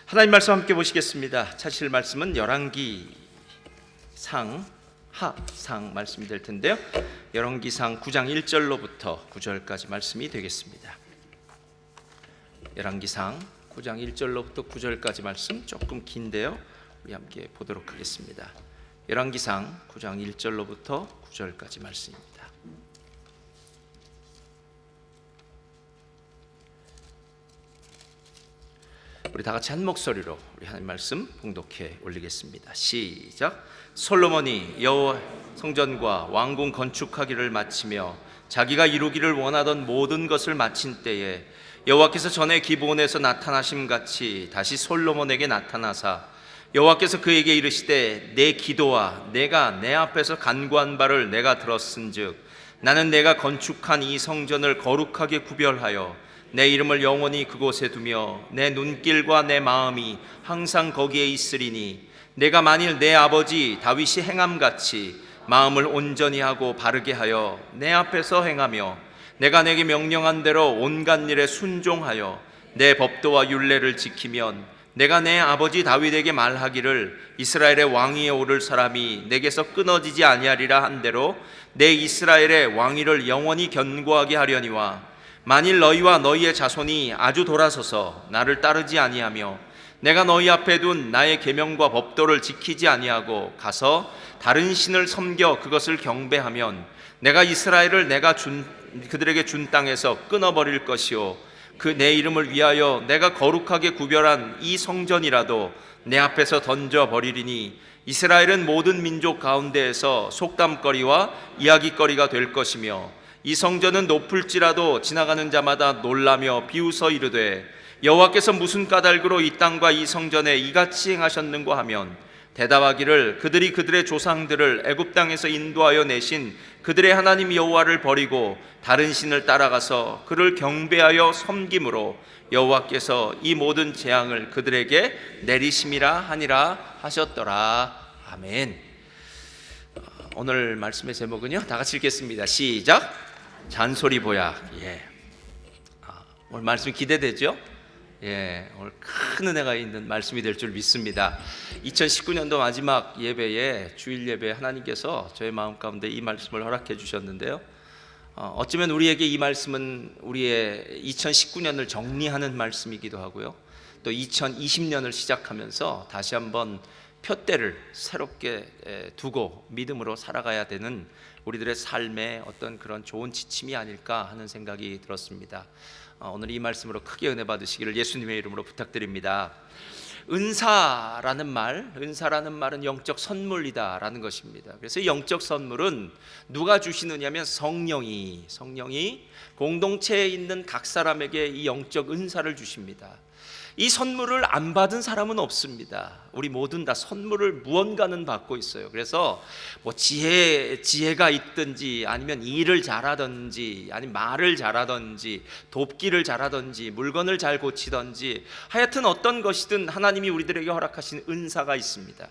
하나님 말씀 함께 보시겠습니다. 찾으실 말씀은 열왕기상 하상 말씀이 될 텐데요, 열왕기상 9장 1절로부터 9절까지 말씀이 되겠습니다. 열왕기상 9장 1절로부터 9절까지 말씀 조금 긴데요, 우리 함께 보도록 하겠습니다. 열왕기상 9장 1절로부터 9절까지 말씀입니다. 우리 다 같이 한 목소리로 우리 하나님 말씀 봉독해 올리겠습니다. 시작. 솔로몬이 여호와 성전과 왕궁 건축하기를 마치며 자기가 이루기를 원하던 모든 것을 마친 때에 여호와께서 전에 기브온에서 나타나심 같이 다시 솔로몬에게 나타나사 여호와께서 그에게 이르시되 내 기도와 내가 내 앞에서 간구한 바를 내가 들었은즉 나는 내가 건축한 이 성전을 거룩하게 구별하여 내 이름을 영원히 그곳에 두며 내 눈길과 내 마음이 항상 거기에 있으리니 내가 만일 내 아버지 다윗이 행함같이 마음을 온전히 하고 바르게 하여 내 앞에서 행하며 내가 내게 명령한 대로 온갖 일에 순종하여 내 법도와 율례를 지키면 내가 내 아버지 다윗에게 말하기를 이스라엘의 왕위에 오를 사람이 내게서 끊어지지 아니하리라 한 대로 내 이스라엘의 왕위를 영원히 견고하게 하려니와 만일 너희와 너희의 자손이 아주 돌아서서 나를 따르지 아니하며 내가 너희 앞에 둔 나의 계명과 법도를 지키지 아니하고 가서 다른 신을 섬겨 그것을 경배하면 내가 이스라엘을 내가 그들에게 준 땅에서 끊어버릴 것이요 그 내 이름을 위하여 내가 거룩하게 구별한 이 성전이라도 내 앞에서 던져버리리니 이스라엘은 모든 민족 가운데에서 속담거리와 이야기거리가 될 것이며 이 성전은 높을지라도 지나가는 자마다 놀라며 비웃어 이르되 여호와께서 무슨 까닭으로 이 땅과 이 성전에 이같이 행하셨는고 하면 대답하기를 그들이 그들의 조상들을 애굽 땅에서 인도하여 내신 그들의 하나님 여호와를 버리고 다른 신을 따라가서 그를 경배하여 섬김으로 여호와께서 이 모든 재앙을 그들에게 내리심이라 하니라 하셨더라. 아멘. 오늘 말씀의 제목은요, 다 같이 읽겠습니다. 시작. 잔소리 보약. 오늘 말씀 기대되죠? 오늘 큰 은혜가 있는 말씀이 될 줄 믿습니다. 2019년도 마지막 예배에 주일 예배 하나님께서 저의 마음 가운데 이 말씀을 허락해 주셨는데요, 어쩌면 우리에게 이 말씀은 우리의 2019년을 정리하는 말씀이기도 하고요, 또 2020년을 시작하면서 다시 한번 표대를 새롭게 두고 믿음으로 살아가야 되는 우리들의 삶의 어떤 그런 좋은 지침이 아닐까 하는 생각이 들었습니다. 오늘 이 말씀으로 크게 은혜 받으시기를 예수님의 이름으로 부탁드립니다. 은사라는 말은 영적 선물이다라는 것입니다. 그래서 영적 선물은 누가 주시느냐면 성령이 공동체에 있는 각 사람에게 이 영적 은사를 주십니다. 이 선물을 안 받은 사람은 없습니다. 우리 모든 다 선물을 무언가는 받고 있어요. 그래서 뭐 지혜가 있든지 아니면 일을 잘하든지 아니면 말을 잘하든지 돕기를 잘하든지 물건을 잘 고치든지 하여튼 어떤 것이든 하나님이 우리들에게 허락하신 은사가 있습니다.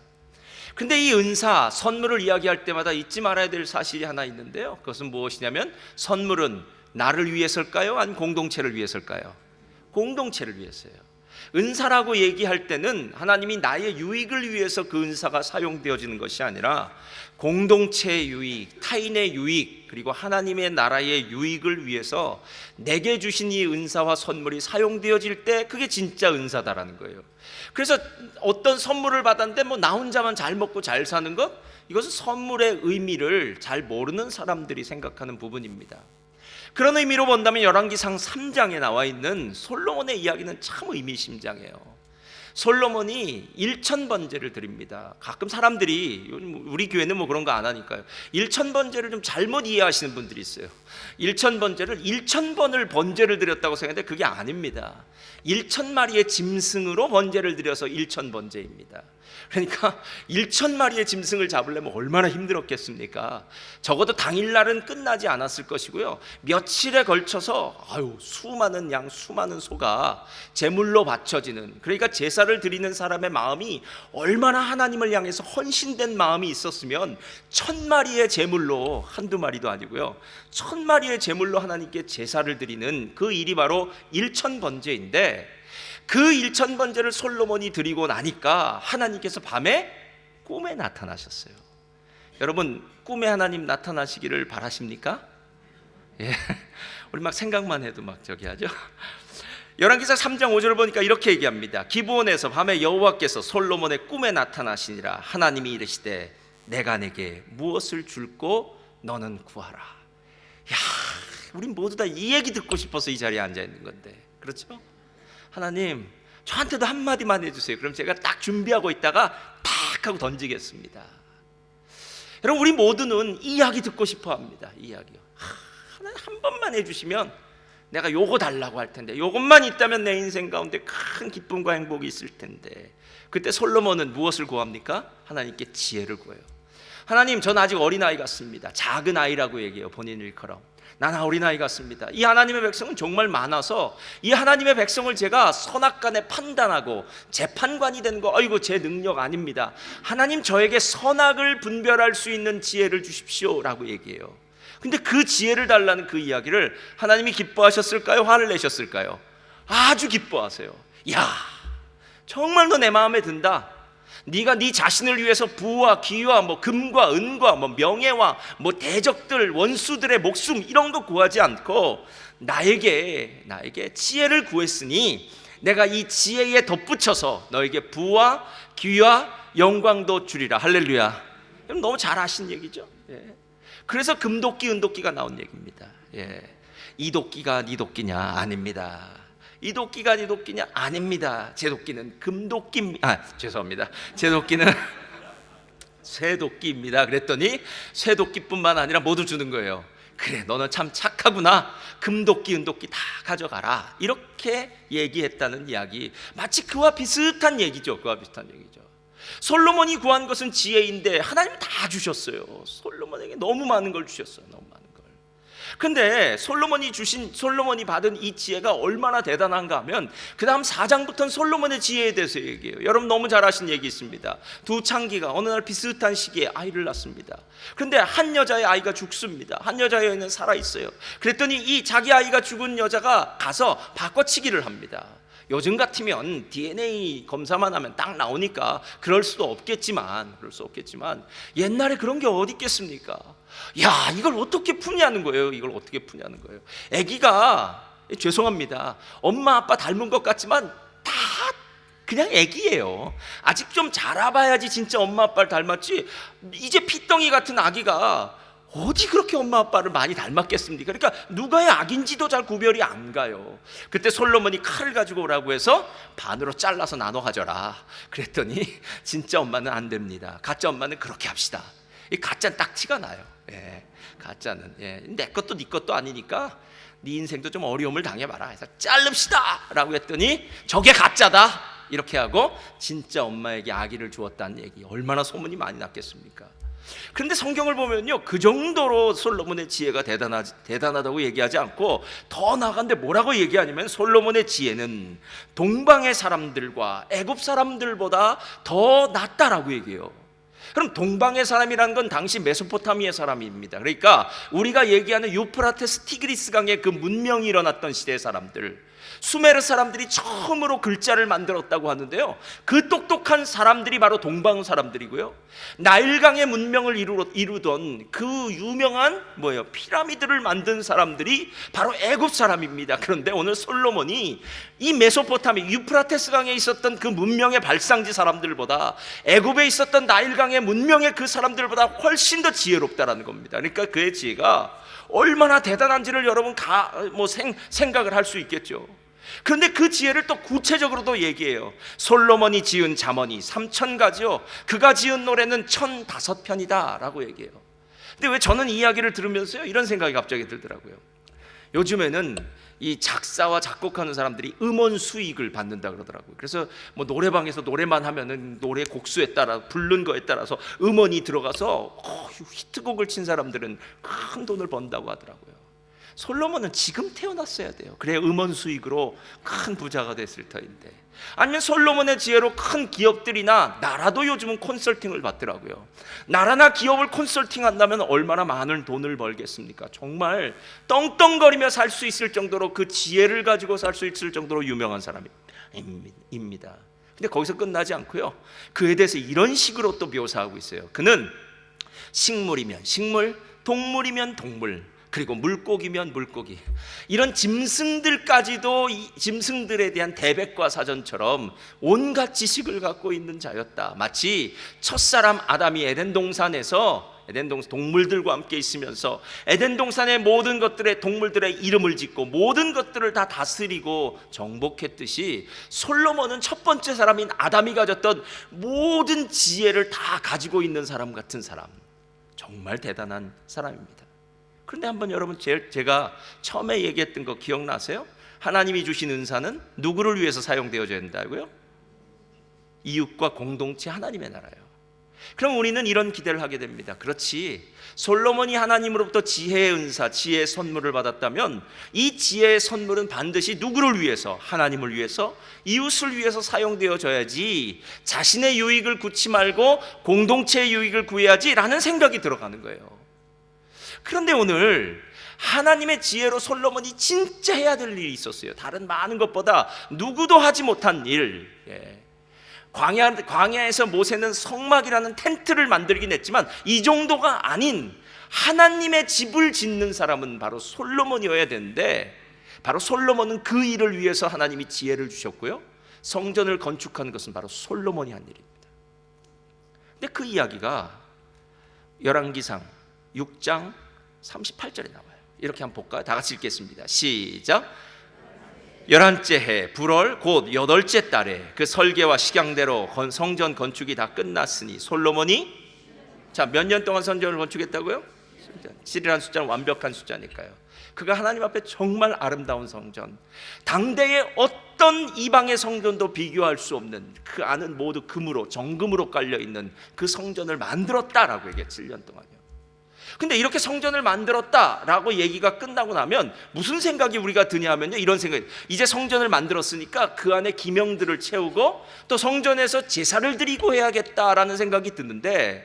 근데 이 은사, 선물을 이야기할 때마다 잊지 말아야 될 사실이 하나 있는데요, 그것은 무엇이냐면 선물은 나를 위해서일까요? 아니면 공동체를 위해서일까요? 공동체를 위해서요. 은사라고 얘기할 때는 하나님이 나의 유익을 위해서 그 은사가 사용되어지는 것이 아니라 공동체의 유익, 타인의 유익, 그리고 하나님의 나라의 유익을 위해서 내게 주신 이 은사와 선물이 사용되어질 때 그게 진짜 은사다라는 거예요. 그래서 어떤 선물을 받았는데 나 혼자만 잘 먹고 잘 사는 것, 이것은 선물의 의미를 잘 모르는 사람들이 생각하는 부분입니다. 그런 의미로 본다면 열왕기상 3장에 나와 있는 솔로몬의 이야기는 참 의미심장해요. 솔로몬이 1000번제를 드립니다. 가끔 사람들이, 우리 교회는 그런 거 안 하니까요, 1000번제를 좀 잘못 이해하시는 분들이 있어요. 1000번제를 1000번을 번제를 드렸다고 생각하는데 그게 아닙니다. 1000마리의 짐승으로 번제를 드려서 1000번제입니다. 그러니까 1000마리의 짐승을 잡으려면 얼마나 힘들었겠습니까? 적어도 당일날은 끝나지 않았을 것이고요, 며칠에 걸쳐서 수많은 양, 수많은 소가 제물로 바쳐지는, 그러니까 제사를 드리는 사람의 마음이 얼마나 하나님을 향해서 헌신된 마음이 있었으면 1000마리의 제물로, 한두 마리도 아니고요, 1000마리의 제물로 하나님께 제사를 드리는 그 일이 바로 1000번제인데, 그 1000번제를 솔로몬이 드리고 나니까 하나님께서 밤에 꿈에 나타나셨어요. 여러분, 꿈에 하나님 나타나시기를 바라십니까? 예. 우리 막 생각만 해도 막 저기 하죠. 열왕기사 3장 5절을 보니까 이렇게 얘기합니다. 기브온에서 밤에 여호와께서 솔로몬의 꿈에 나타나시니라. 하나님이 이르시되 내가 내게 무엇을 줄고 너는 구하라. 야, 우리 모두 다 이 얘기 듣고 싶어서 이 자리에 앉아 있는 건데, 그렇죠? 하나님, 저한테도 한마디만 해주세요. 그럼 제가 딱 준비하고 있다가 탁 하고 던지겠습니다. 여러분, 우리 모두는 이 이야기 듣고 싶어 합니다. 이 이야기요. 하나님 한 번만 해주시면 내가 요거 달라고 할 텐데, 요것만 있다면 내 인생 가운데 큰 기쁨과 행복이 있을 텐데. 그때 솔로몬은 무엇을 구합니까? 하나님께 지혜를 구해요. 하나님, 전 아직 어린아이 같습니다. 작은 아이라고 얘기해요. 본인 일컬어. 난 어린아이 같습니다. 이 하나님의 백성은 정말 많아서 이 하나님의 백성을 제가 선악간에 판단하고 재판관이 되는 거, 아이고 제 능력 아닙니다. 하나님, 저에게 선악을 분별할 수 있는 지혜를 주십시오 라고 얘기해요. 근데 그 지혜를 달라는 그 이야기를 하나님이 기뻐하셨을까요? 화를 내셨을까요? 아주 기뻐하세요. 야, 정말 너 내 마음에 든다. 네가 네 자신을 위해서 부와 기와 뭐 금과 은과 뭐 명예와 뭐 대적들 원수들의 목숨 이런 거 구하지 않고 나에게 지혜를 구했으니 내가 이 지혜에 덧붙여서 너에게 부와 기와 영광도 주리라. 할렐루야. 너무 잘 아신 얘기죠. 예. 그래서 금도끼 은도끼가 나온 얘기입니다. 예. 이 도끼가 네 도끼냐? 아닙니다. 이 도끼가 네 도끼냐? 아닙니다. 제 도끼는 금도끼입니다. 죄송합니다. 제 도끼는 쇠도끼입니다. 그랬더니 쇠도끼뿐만 아니라 모두 주는 거예요. 그래, 너는 참 착하구나. 금도끼 은도끼 다 가져가라. 이렇게 얘기했다는 이야기, 마치 그와 비슷한 얘기죠. 그와 비슷한 얘기죠. 솔로몬이 구한 것은 지혜인데 하나님은 다 주셨어요. 솔로몬에게 너무 많은 걸 주셨어요. 너무 많은 걸. 근데 솔로몬이 받은 이 지혜가 얼마나 대단한가 하면 그 다음 4장부터는 솔로몬의 지혜에 대해서 얘기해요. 여러분 너무 잘 아신 얘기 있습니다. 두 창기가 어느 날 비슷한 시기에 아이를 낳습니다. 그런데 한 여자의 아이가 죽습니다. 한 여자의 아이는 살아있어요. 그랬더니 이 자기 아이가 죽은 여자가 가서 바꿔치기를 합니다. 요즘 같으면 DNA 검사만 하면 딱 나오니까 그럴 수 없겠지만 옛날에 그런 게 어디 있겠습니까? 야, 이걸 어떻게 푸냐는 거예요. 아기가, 죄송합니다, 엄마 아빠 닮은 것 같지만 다 그냥 아기예요. 아직 좀 자라봐야지 진짜 엄마 아빠를 닮았지, 이제 피덩이 같은 아기가 어디 그렇게 엄마 아빠를 많이 닮았겠습니까? 그러니까 누가의 악인지도 잘 구별이 안 가요. 그때 솔로몬이 칼을 가지고 오라고 해서 반으로 잘라서 나눠 가져라 그랬더니 진짜 엄마는 안 됩니다. 가짜 엄마는 그렇게 합시다. 이 가짜는 딱 티가 나요. 예, 가짜는 내 것도 네 것도 아니니까 네 인생도 좀 어려움을 당해봐라 해서 자릅시다 라고 했더니 저게 가짜다 이렇게 하고 진짜 엄마에게 아기를 주었다는 얘기, 얼마나 소문이 많이 났겠습니까? 그런데 성경을 보면요, 그 정도로 솔로몬의 지혜가 대단하다고 얘기하지 않고 더 나아간데 뭐라고 얘기하냐면 솔로몬의 지혜는 동방의 사람들과 애굽 사람들보다 더 낫다라고 얘기해요. 그럼 동방의 사람이라는 건 당시 메소포타미아 사람입니다. 그러니까 우리가 얘기하는 유프라테스 티그리스 강의 그 문명이 일어났던 시대의 사람들, 수메르 사람들이 처음으로 글자를 만들었다고 하는데요, 그 똑똑한 사람들이 바로 동방 사람들이고요, 나일강의 문명을 이루던 그 유명한 피라미드를 만든 사람들이 바로 애굽 사람입니다. 그런데 오늘 솔로몬이 이 메소포타미 유프라테스 강에 있었던 그 문명의 발상지 사람들보다 애굽에 있었던 나일강의 문명의 그 사람들보다 훨씬 더 지혜롭다라는 겁니다. 그러니까 그의 지혜가 얼마나 대단한지를 여러분 생각을 할 수 있겠죠. 그런데 그 지혜를 또 구체적으로도 얘기해요. 솔로몬이 지은 잠언이 3000가지요 그가 지은 노래는 1005편이다 라고 얘기해요. 근데 왜 저는 이 이야기를 들으면서요 이런 생각이 갑자기 들더라고요. 요즘에는 이 작사와 작곡하는 사람들이 음원 수익을 받는다 그러더라고요. 그래서 노래방에서 노래만 하면은 노래 곡수에 따라 부른 거에 따라서 음원이 들어가서 히트곡을 친 사람들은 큰 돈을 번다고 하더라고요. 솔로몬은 지금 태어났어야 돼요. 그래야 음원 수익으로 큰 부자가 됐을 터인데, 아니면 솔로몬의 지혜로 큰 기업들이나 나라도 요즘은 컨설팅을 받더라고요. 나라나 기업을 컨설팅한다면 얼마나 많은 돈을 벌겠습니까? 정말 떵떵거리며 살 수 있을 정도로, 그 지혜를 가지고 살 수 있을 정도로 유명한 사람입니다. 입니다. 근데 거기서 끝나지 않고요, 그에 대해서 이런 식으로 또 묘사하고 있어요. 그는 식물이면 식물, 동물이면 동물, 그리고 물고기면 물고기, 이런 짐승들까지도 이 짐승들에 대한 대백과 사전처럼 온갖 지식을 갖고 있는 자였다. 마치 첫사람 아담이 에덴 동산에서 동물들과 함께 있으면서 에덴 동산의 모든 것들의 동물들의 이름을 짓고 모든 것들을 다 다스리고 정복했듯이, 솔로몬은 첫 번째 사람인 아담이 가졌던 모든 지혜를 다 가지고 있는 사람 같은 사람, 정말 대단한 사람입니다. 그런데 한번 여러분, 제가 처음에 얘기했던 거 기억나세요? 하나님이 주신 은사는 누구를 위해서 사용되어져야 된다고요? 이웃과 공동체 하나님의 나라예요. 그럼 우리는 이런 기대를 하게 됩니다. 그렇지, 솔로몬이 하나님으로부터 지혜의 은사, 지혜의 선물을 받았다면 이 지혜의 선물은 반드시 누구를 위해서? 하나님을 위해서, 이웃을 위해서 사용되어져야지, 자신의 유익을 구치 말고 공동체의 유익을 구해야지 라는 생각이 들어가는 거예요. 그런데 오늘 하나님의 지혜로 솔로몬이 진짜 해야 될 일이 있었어요. 다른 많은 것보다 누구도 하지 못한 일. 광야에서 모세는 성막이라는 텐트를 만들긴 했지만 이 정도가 아닌 하나님의 집을 짓는 사람은 바로 솔로몬이어야 되는데, 바로 솔로몬은 그 일을 위해서 하나님이 지혜를 주셨고요, 성전을 건축한 것은 바로 솔로몬이 한 일입니다. 근데 그 이야기가 열왕기상 6장 38절에 나와요. 이렇게 한번 볼까요? 다 같이 읽겠습니다. 시작. 11째 해 불월 곧 8째 달에 그 설계와 식양대로 성전 건축이 다 끝났으니 솔로몬이, 자, 몇 년 동안 성전을 건축했다고요? 7이라는 숫자는 완벽한 숫자니까요. 그가 하나님 앞에 정말 아름다운 성전, 당대의 어떤 이방의 성전도 비교할 수 없는, 그 안은 모두 금으로, 정금으로 깔려있는 그 성전을 만들었다라고 얘기해. 7년 동안요. 근데 이렇게 성전을 만들었다라고 얘기가 끝나고 나면 무슨 생각이 우리가 드냐 하면요, 이런 생각이, 이제 성전을 만들었으니까 그 안에 기명들을 채우고 또 성전에서 제사를 드리고 해야겠다라는 생각이 드는데,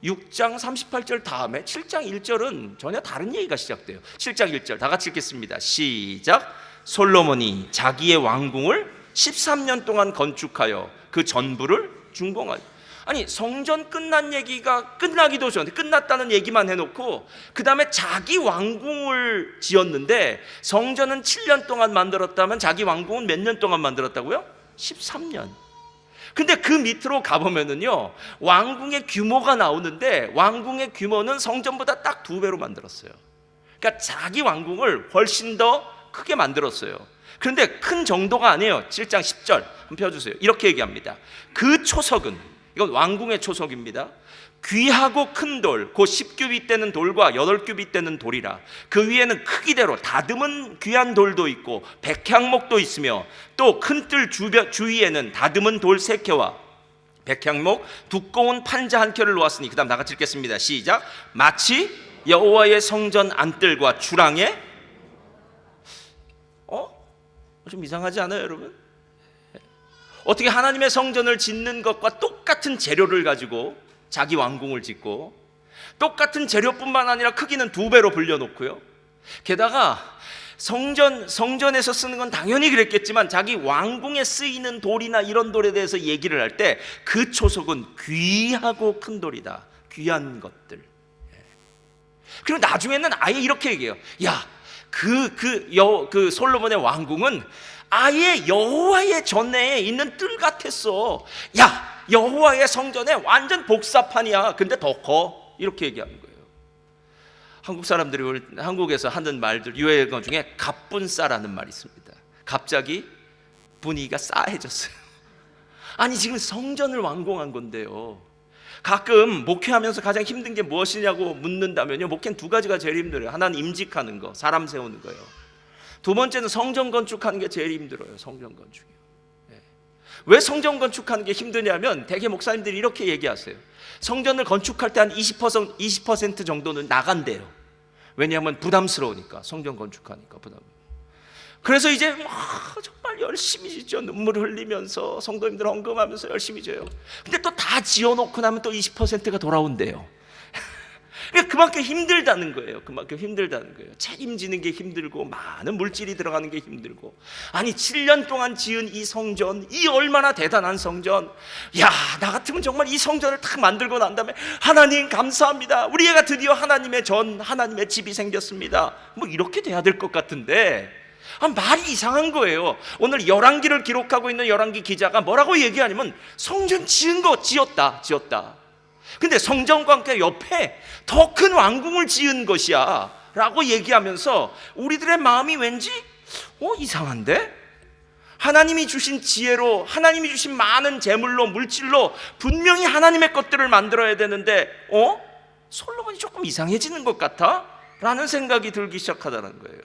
6장 38절 다음에 7장 1절은 전혀 다른 얘기가 시작돼요. 7장 1절 다 같이 읽겠습니다. 시작. 솔로몬이 자기의 왕궁을 13년 동안 건축하여 그 전부를 준공하여. 아니, 성전 끝난 얘기가 끝나기도 전에 끝났다는 얘기만 해놓고 그 다음에 자기 왕궁을 지었는데, 성전은 7년 동안 만들었다면 자기 왕궁은 몇 년 동안 만들었다고요? 13년. 근데 그 밑으로 가보면은요, 왕궁의 규모가 나오는데 왕궁의 규모는 성전보다 딱 2배로 만들었어요. 그러니까 자기 왕궁을 훨씬 더 크게 만들었어요. 그런데 큰 정도가 아니에요. 7장 10절 한번 펴주세요. 이렇게 얘기합니다. 그 초석은, 이건 왕궁의 초석입니다. 귀하고 큰 돌, 곧 10규빗 되는 돌과 8규빗 되는 돌이라. 그 위에는 크기대로 다듬은 귀한 돌도 있고 백향목도 있으며, 또 큰 뜰 주위에는 다듬은 돌 3켜와 백향목 두꺼운 판자 1켜를 놓았으니, 그 다음 나같이 읽겠습니다. 시작. 마치 여호와의 성전 안뜰과 주랑에, 좀 이상하지 않아요, 여러분? 어떻게 하나님의 성전을 짓는 것과 똑같은 재료를 가지고 자기 왕궁을 짓고, 똑같은 재료뿐만 아니라 크기는 2배로 불려놓고요, 게다가 성전에서 쓰는 건 당연히 그랬겠지만 자기 왕궁에 쓰이는 돌이나 이런 돌에 대해서 얘기를 할 때 그 초석은 귀하고 큰 돌이다, 귀한 것들. 그리고 나중에는 아예 이렇게 얘기해요. 야, 그 솔로몬의 왕궁은 아예 여호와의 전내에 있는 뜰 같았어. 야, 여호와의 성전에 완전 복사판이야. 근데 더 커. 이렇게 얘기하는 거예요. 한국 사람들이 한국에서 하는 말들, 유행어 중에 갑분싸라는 말이 있습니다. 갑자기 분위기가 싸해졌어요. 아니, 지금 성전을 완공한 건데요. 가끔 목회하면서 가장 힘든 게 무엇이냐고 묻는다면요, 목회는 2가지가 제일 힘들어요. 하나는 임직하는 거, 사람 세우는 거예요. 2번째는 성전 건축하는 게 제일 힘들어요. 성전 건축이요. 왜 성전 건축하는 게 힘드냐면, 대개 목사님들이 이렇게 얘기하세요. 성전을 건축할 때 한 20% 정도는 나간대요. 왜냐하면 부담스러우니까, 성전 건축하니까 부담. 그래서 이제 정말 열심히 짓죠. 눈물을 흘리면서 성도님들 헌금하면서 열심히 져요. 근데 또 다 지어놓고 나면 또 20%가 돌아온대요. 그러니까 그만큼 힘들다는 거예요. 그만큼 힘들다는 거예요. 책임지는 게 힘들고 많은 물질이 들어가는 게 힘들고, 아니 7년 동안 지은 이 성전, 이 얼마나 대단한 성전, 야, 나 같으면 정말 이 성전을 딱 만들고 난 다음에 하나님 감사합니다, 우리 애가 드디어 하나님의 집이 생겼습니다, 뭐 이렇게 돼야 될 것 같은데, 말이 이상한 거예요. 오늘 열왕기를 기록하고 있는 열왕기 기자가 뭐라고 얘기하냐면 성전 지은 거 지었다. 근데 성전과 함께 옆에 더 큰 왕궁을 지은 것이야 라고 얘기하면서 우리들의 마음이 왠지 이상한데? 하나님이 주신 지혜로, 하나님이 주신 많은 재물로, 물질로 분명히 하나님의 것들을 만들어야 되는데 솔로몬이 조금 이상해지는 것 같아? 라는 생각이 들기 시작하다는 거예요.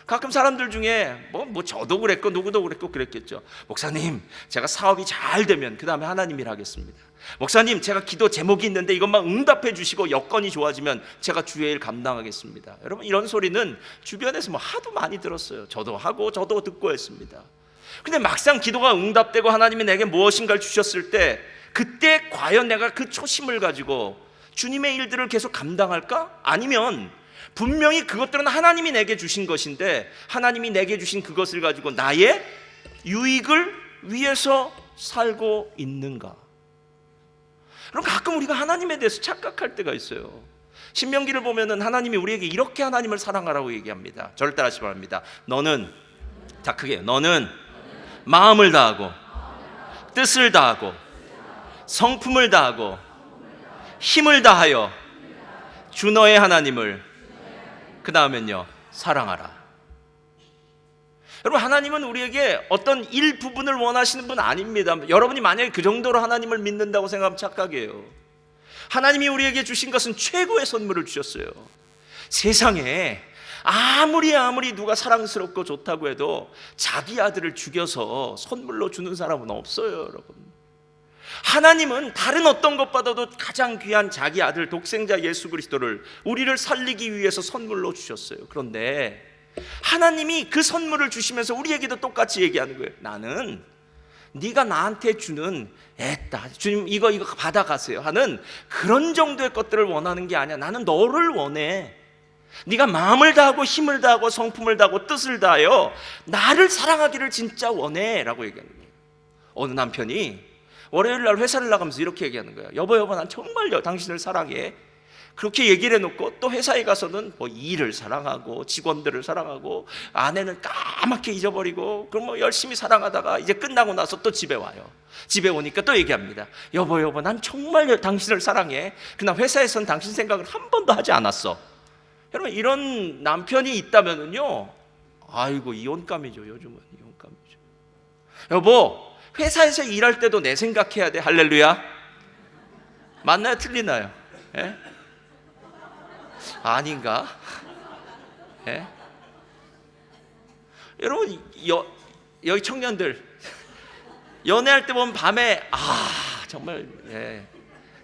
가끔 사람들 중에 저도 그랬고 누구도 그랬고 그랬겠죠. 목사님, 제가 사업이 잘 되면 그 다음에 하나님 일 하겠습니다. 목사님, 제가 기도 제목이 있는데 이것만 응답해 주시고 여건이 좋아지면 제가 주의 일 감당하겠습니다. 여러분, 이런 소리는 주변에서 하도 많이 들었어요. 저도 하고 저도 듣고 했습니다. 근데 막상 기도가 응답되고 하나님이 내게 무엇인가를 주셨을 때, 그때 과연 내가 그 초심을 가지고 주님의 일들을 계속 감당할까? 아니면 분명히 그것들은 하나님이 내게 주신 것인데 하나님이 내게 주신 그것을 가지고 나의 유익을 위해서 살고 있는가? 그럼 가끔 우리가 하나님에 대해서 착각할 때가 있어요. 신명기를 보면은 하나님이 우리에게 이렇게 하나님을 사랑하라고 얘기합니다. 저를 따라하시기 바랍니다. 너는, 자 크게, 너는 마음을 다하고 뜻을 다하고 성품을 다하고 힘을 다하여 주 너의 하나님을, 그 다음엔요, 사랑하라. 여러분, 하나님은 우리에게 어떤 일부분을 원하시는 분 아닙니다. 여러분이 만약에 그 정도로 하나님을 믿는다고 생각하면 착각이에요. 하나님이 우리에게 주신 것은 최고의 선물을 주셨어요. 세상에 아무리 누가 사랑스럽고 좋다고 해도 자기 아들을 죽여서 선물로 주는 사람은 없어요, 여러분. 하나님은 다른 어떤 것보다도 가장 귀한 자기 아들 독생자 예수 그리스도를 우리를 살리기 위해서 선물로 주셨어요. 그런데 하나님이 그 선물을 주시면서 우리에게도 똑같이 얘기하는 거예요. 나는 네가 나한테 주는 애따, 주님 이거 받아가세요 하는 그런 정도의 것들을 원하는 게 아니야. 나는 너를 원해. 네가 마음을 다하고 힘을 다하고 성품을 다하고 뜻을 다하여 나를 사랑하기를 진짜 원해 라고 얘기하는 거예요. 어느 남편이 월요일 날 회사를 나가면서 이렇게 얘기하는 거예요. 여보 난 정말요 당신을 사랑해. 그렇게 얘기를 해놓고 또 회사에 가서는 일을 사랑하고 직원들을 사랑하고 아내는 까맣게 잊어버리고, 그럼 열심히 사랑하다가 이제 끝나고 나서 또 집에 와요. 집에 오니까 또 얘기합니다. 여보 난 정말 당신을 사랑해. 그러나 회사에서는 당신 생각을 한 번도 하지 않았어. 여러분, 이런 남편이 있다면은요, 아이고 이혼감이죠. 요즘은 이혼감이죠. 여보, 회사에서 일할 때도 내 생각해야 돼. 할렐루야. 맞나요? 틀리나요? 예? 아닌가? 예? 여러분, 여기 청년들 연애할 때 보면 밤에 정말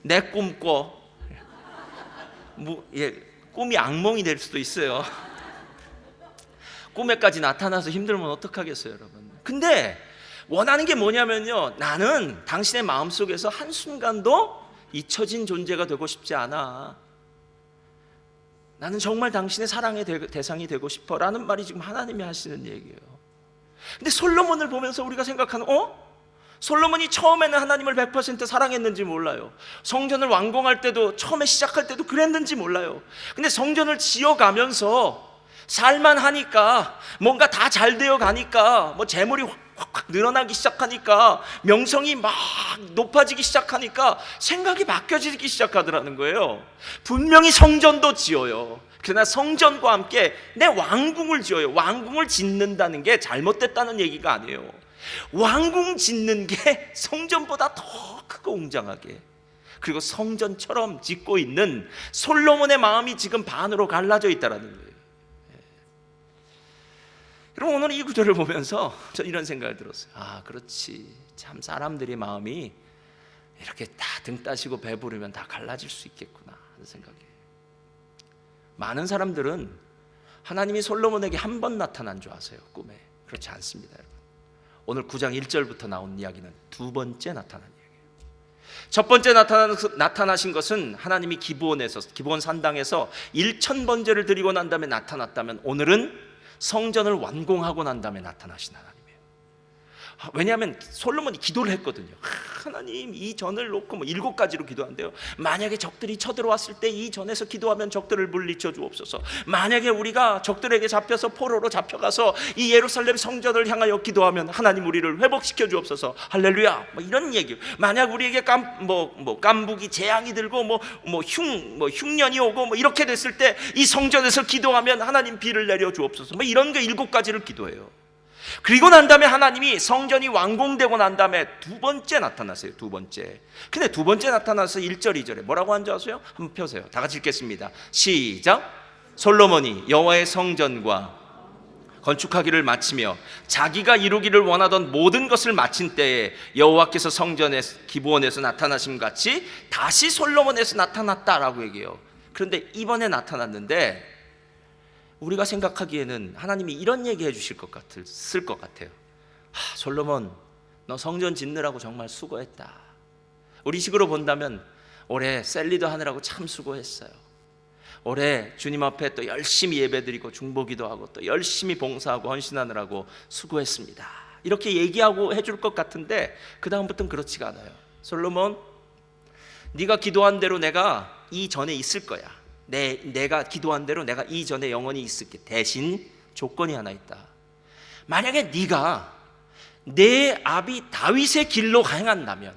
내 꿈 꿔. 꿈이 악몽이 될 수도 있어요. 꿈에까지 나타나서 힘들면 어떡하겠어요, 여러분. 근데 원하는 게 뭐냐면요, 나는 당신의 마음속에서 한순간도 잊혀진 존재가 되고 싶지 않아. 나는 정말 당신의 사랑의 대상이 되고 싶어 라는 말이 지금 하나님이 하시는 얘기예요. 근데 솔로몬을 보면서 우리가 생각하는 솔로몬이 처음에는 하나님을 100% 사랑했는지 몰라요. 성전을 완공할 때도, 처음에 시작할 때도 그랬는지 몰라요. 근데 성전을 지어가면서 살만하니까, 뭔가 다 잘 되어 가니까, 재물이 확 늘어나기 시작하니까, 명성이 막 높아지기 시작하니까 생각이 바뀌어지기 시작하더라는 거예요. 분명히 성전도 지어요. 그러나 성전과 함께 내 왕궁을 지어요. 왕궁을 짓는다는 게 잘못됐다는 얘기가 아니에요. 왕궁 짓는 게 성전보다 더 크고 웅장하게, 그리고 성전처럼 짓고 있는 솔로몬의 마음이 지금 반으로 갈라져 있다는 거예요. 여러분, 오늘 이 구절을 보면서 저 이런 생각을 들었어요. 그렇지, 참 사람들의 마음이 이렇게 다 등 따시고 배부르면 다 갈라질 수 있겠구나 하는 생각이에요. 많은 사람들은 하나님이 솔로몬에게 한 번 나타난 줄 아세요, 꿈에. 그렇지 않습니다, 여러분. 오늘 9장 1절부터 나온 이야기는 두 번째 나타난 이야기예요. 첫 번째 나타나신 것은 하나님이 기브온 산당에서 1000번제를 드리고 난 다음에 나타났다면, 오늘은 성전을 완공하고 난 다음에 나타나신 하나님이에요. 왜냐하면 솔로몬이 기도를 했거든요. 하나님, 이 전을 놓고 7가지로 기도한대요. 만약에 적들이 쳐들어왔을 때 이 전에서 기도하면 적들을 물리쳐 주옵소서. 만약에 우리가 적들에게 잡혀서 포로로 잡혀가서 이 예루살렘 성전을 향하여 기도하면 하나님 우리를 회복시켜 주옵소서. 할렐루야. 이런 얘기. 만약 우리에게 깐부기 재앙이 들고 흉년이 오고 이렇게 됐을 때 이 성전에서 기도하면 하나님 비를 내려 주옵소서. 이런 게 7가지를 기도해요. 그리고 난 다음에 하나님이 성전이 완공되고 난 다음에 두 번째 나타나세요. 두 번째. 근데 두 번째 나타나서 1절 2절에 뭐라고 한줄 아세요? 한번 펴세요. 다 같이 읽겠습니다. 시작. 솔로몬이 여호와의 성전과 건축하기를 마치며 자기가 이루기를 원하던 모든 것을 마친 때에 여호와께서 성전의 기브온에서 나타나심 같이 다시 솔로몬에서 나타났다라고 얘기해요. 그런데 이번에 나타났는데 우리가 생각하기에는 하나님이 이런 얘기 해주실 것 같아요. 솔로몬, 너 성전 짓느라고 정말 수고했다. 우리 식으로 본다면 올해 셀리더 하느라고 참 수고했어요. 올해 주님 앞에 또 열심히 예배드리고 중보기도 하고 또 열심히 봉사하고 헌신하느라고 수고했습니다. 이렇게 얘기하고 해줄 것 같은데 그 다음부터는 그렇지가 않아요. 솔로몬, 네가 기도한 대로 내가 이 전에 있을 거야. 내가 기도한 대로 내가 이전에 영원히 있을게. 대신 조건이 하나 있다. 만약에 네가 내 아비 다윗의 길로 행한다면,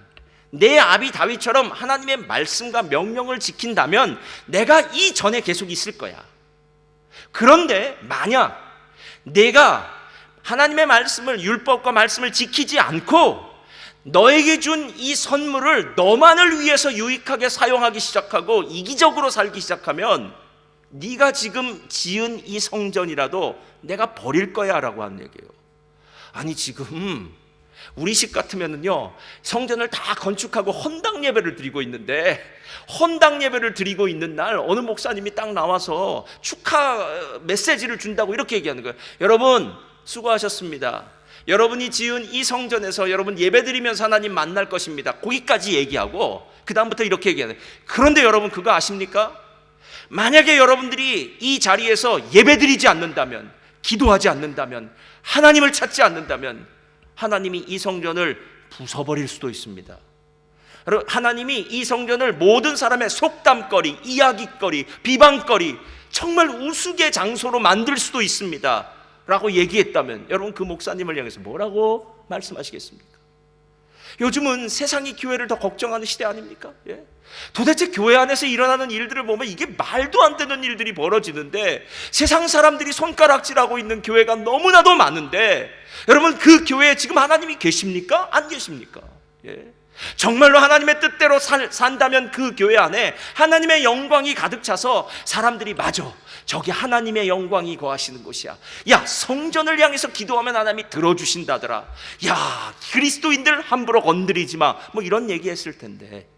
내 아비 다윗처럼 하나님의 말씀과 명령을 지킨다면 내가 이전에 계속 있을 거야. 그런데 만약 내가 하나님의 말씀을, 율법과 말씀을 지키지 않고 너에게 준 이 선물을 너만을 위해서 유익하게 사용하기 시작하고 이기적으로 살기 시작하면 네가 지금 지은 이 성전이라도 내가 버릴 거야 라고 하는 얘기예요. 아니, 지금 우리 식 같으면은요, 성전을 다 건축하고 헌당 예배를 드리고 있는데, 헌당 예배를 드리고 있는 날 어느 목사님이 딱 나와서 축하 메시지를 준다고 이렇게 얘기하는 거예요. 여러분 수고하셨습니다. 여러분이 지은 이 성전에서 여러분 예배드리면서 하나님 만날 것입니다. 거기까지 얘기하고 그 다음부터 이렇게 얘기하는. 그런데 여러분 그거 아십니까? 만약에 여러분들이 이 자리에서 예배드리지 않는다면, 기도하지 않는다면, 하나님을 찾지 않는다면 하나님이 이 성전을 부숴버릴 수도 있습니다. 하나님이 이 성전을 모든 사람의 속담거리, 이야기거리, 비방거리, 정말 우스개 장소로 만들 수도 있습니다 라고 얘기했다면 여러분 그 목사님을 향해서 뭐라고 말씀하시겠습니까? 요즘은 세상이 교회를 더 걱정하는 시대 아닙니까? 예? 도대체 교회 안에서 일어나는 일들을 보면 이게 말도 안 되는 일들이 벌어지는데, 세상 사람들이 손가락질하고 있는 교회가 너무나도 많은데, 여러분 그 교회에 지금 하나님이 계십니까? 안 계십니까? 예? 정말로 하나님의 뜻대로 산다면 그 교회 안에 하나님의 영광이 가득 차서 사람들이 맞아, 저기 하나님의 영광이 거하시는 곳이야. 야, 성전을 향해서 기도하면 하나님이 들어주신다더라. 야, 그리스도인들 함부로 건드리지 마. 이런 얘기했을 텐데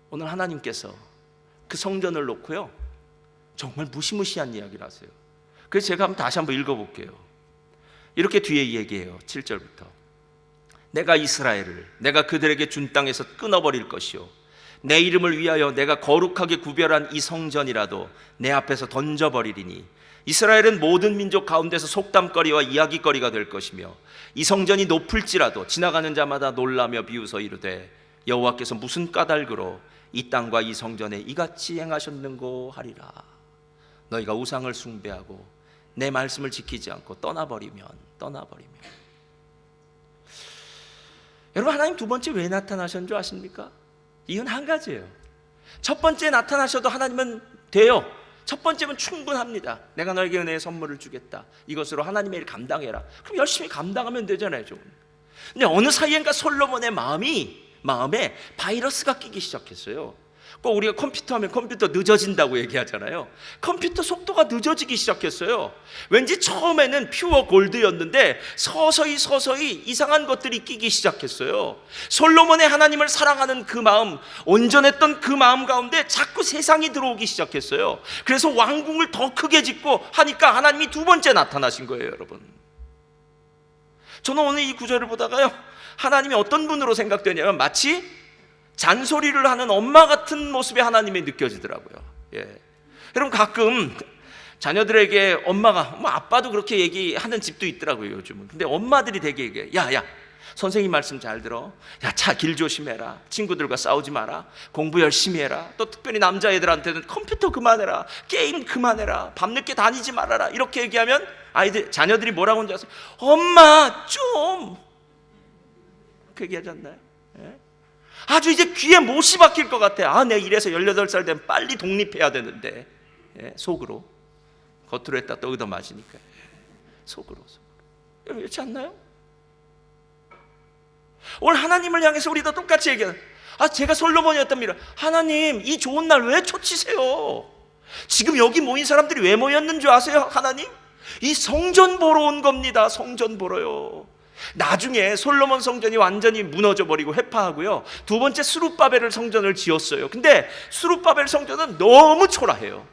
오늘 하나님께서 그 성전을 놓고요 정말 무시무시한 이야기를 하세요. 그래서 제가 다시 한번 읽어볼게요. 이렇게 뒤에 얘기해요. 7절부터. 내가 이스라엘을 내가 그들에게 준 땅에서 끊어버릴 것이요, 내 이름을 위하여 내가 거룩하게 구별한 이 성전이라도 내 앞에서 던져버리리니 이스라엘은 모든 민족 가운데서 속담거리와 이야기거리가 될 것이며, 이 성전이 높을지라도 지나가는 자마다 놀라며 비웃어 이르되 여호와께서 무슨 까닭으로 이 땅과 이 성전에 이같이 행하셨는고 하리라. 너희가 우상을 숭배하고 내 말씀을 지키지 않고 떠나버리면. 여러분 하나님 두 번째 왜 나타나셨는 줄 아십니까? 이건 한 가지예요. 첫 번째 나타나셔도 하나님은 돼요. 첫 번째면 충분합니다. 내가 너에게 은혜의 선물을 주겠다. 이것으로 하나님의 일 감당해라. 그럼 열심히 감당하면 되잖아요. 좀. 근데 어느 사이엔가 솔로몬의 마음에 바이러스가 끼기 시작했어요. 꼭 우리가 컴퓨터 하면 컴퓨터 늦어진다고 얘기하잖아요. 컴퓨터 속도가 늦어지기 시작했어요. 왠지 처음에는 퓨어 골드였는데 서서히 이상한 것들이 끼기 시작했어요. 솔로몬의 하나님을 사랑하는 그 마음, 온전했던 그 마음 가운데 자꾸 세상이 들어오기 시작했어요. 그래서 왕궁을 더 크게 짓고 하니까 하나님이 두 번째 나타나신 거예요. 여러분, 저는 오늘 이 구절을 보다가요, 하나님이 어떤 분으로 생각되냐면 마치 잔소리를 하는 엄마 같은 모습의 하나님이 느껴지더라고요. 여러분, 가끔 자녀들에게 엄마가, 아빠도 그렇게 얘기하는 집도 있더라고요, 요즘은. 근데 엄마들이 되게 얘기해요. 야, 선생님 말씀 잘 들어. 야, 차 길 조심해라. 친구들과 싸우지 마라. 공부 열심히 해라. 또 특별히 남자애들한테는 컴퓨터 그만해라. 게임 그만해라. 밤늦게 다니지 말아라. 이렇게 얘기하면 자녀들이 뭐라고 하는지 아세요? 엄마 좀, 그렇게 얘기하지 않나요? 아주 이제 귀에 못이 박힐 것 같아. 내가 이래서 18살 되면 빨리 독립해야 되는데. 속으로. 겉으로 했다 또 얻어 맞으니까. 속으로. 여러분, 그렇지 않나요? 오늘 하나님을 향해서 우리도 똑같이 얘기해요. 제가 솔로몬이었답니다. 하나님, 이 좋은 날 왜 초치세요? 지금 여기 모인 사람들이 왜 모였는 줄 아세요? 하나님, 이 성전 보러 온 겁니다. 성전 보러요. 나중에 솔로몬 성전이 완전히 무너져 버리고 회파하고요, 두 번째 스룹바벨 성전을 지었어요. 근데 스룹바벨 성전은 너무 초라해요.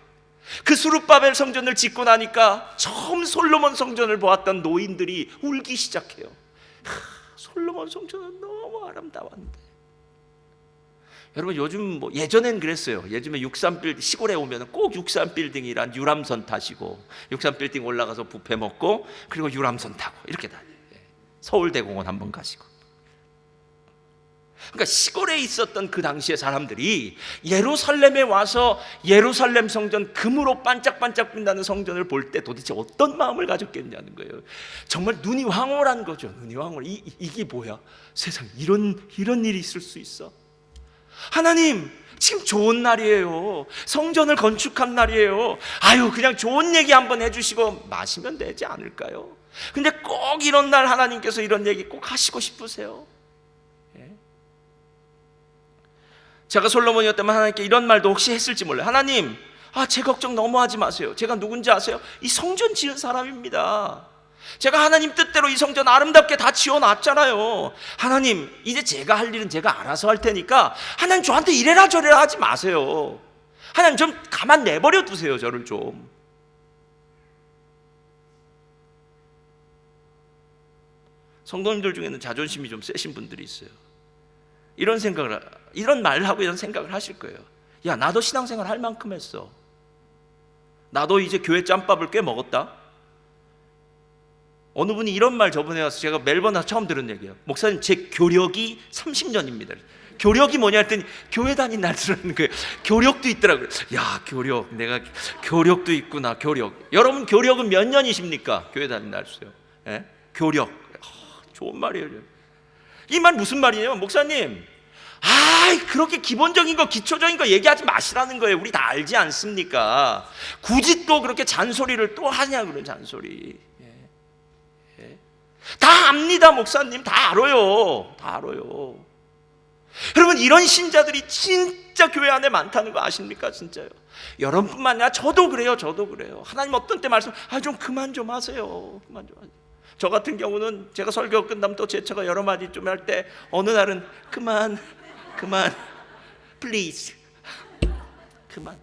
그 스룹바벨 성전을 짓고 나니까 처음 솔로몬 성전을 보았던 노인들이 울기 시작해요. 솔로몬 성전은 너무 아름다웠는데. 여러분, 요즘 예전엔 그랬어요. 예전에 63빌딩, 시골에 오면 꼭 63빌딩이란 유람선 타시고 63빌딩 올라가서 뷔페 먹고 그리고 유람선 타고 이렇게 다녀요. 서울대공원 한번 가시고. 그러니까 시골에 있었던 그 당시의 사람들이 예루살렘에 와서 예루살렘 성전, 금으로 반짝반짝 빛나는 성전을 볼 때 도대체 어떤 마음을 가졌겠냐는 거예요. 정말 눈이 황홀한 거죠. 눈이 황홀. 이게 뭐야? 세상 이런 일이 있을 수 있어? 하나님, 지금 좋은 날이에요. 성전을 건축한 날이에요. 그냥 좋은 얘기 한번 해주시고 마시면 되지 않을까요? 근데 꼭 이런 날 하나님께서 이런 얘기 꼭 하시고 싶으세요? 제가 솔로몬이었다면 하나님께 이런 말도 혹시 했을지 몰라요. 하나님, 제 걱정 너무 하지 마세요. 제가 누군지 아세요? 이 성전 지은 사람입니다. 제가 하나님 뜻대로 이 성전 아름답게 다 지어놨잖아요. 하나님, 이제 제가 할 일은 제가 알아서 할 테니까 하나님 저한테 이래라 저래라 하지 마세요. 하나님 좀 가만 내버려 두세요. 저를 좀. 성도님들 중에는 자존심이 좀 세신 분들이 있어요. 이런 말을 하고 이런 생각을 하실 거예요. 야, 나도 신앙생활 할 만큼 했어. 나도 이제 교회 짬밥을 꽤 먹었다. 어느 분이 이런 말 저번에 와서, 제가 멜번에서 처음 들은 얘기예요. 목사님, 제 교력이 30년입니다. 교력이 뭐냐 했더니 교회 다닌 날 들었는 거예요. 교력도 있더라고요. 야, 교력, 내가 교력도 있구나. 교력. 여러분, 교력은 몇 년이십니까? 교회 다닌 날 수요. 교력. 좋은 말이에요. 이 말 무슨 말이에요? 목사님, 그렇게 기본적인 거, 기초적인 거 얘기하지 마시라는 거예요. 우리 다 알지 않습니까? 굳이 또 그렇게 잔소리를 또 하냐, 그런 잔소리. 다 압니다, 목사님. 다 알아요. 다 알아요. 여러분, 이런 신자들이 진짜 교회 안에 많다는 거 아십니까? 진짜요. 여러분뿐만 아니라 저도 그래요. 하나님 어떤 때 말씀, 좀 그만 좀 하세요. 그만 좀 하세요. 저 같은 경우는 제가 설교 끝나면 또 제 차가 여러 마디 좀 할 때 어느 날은 그만 please 그만.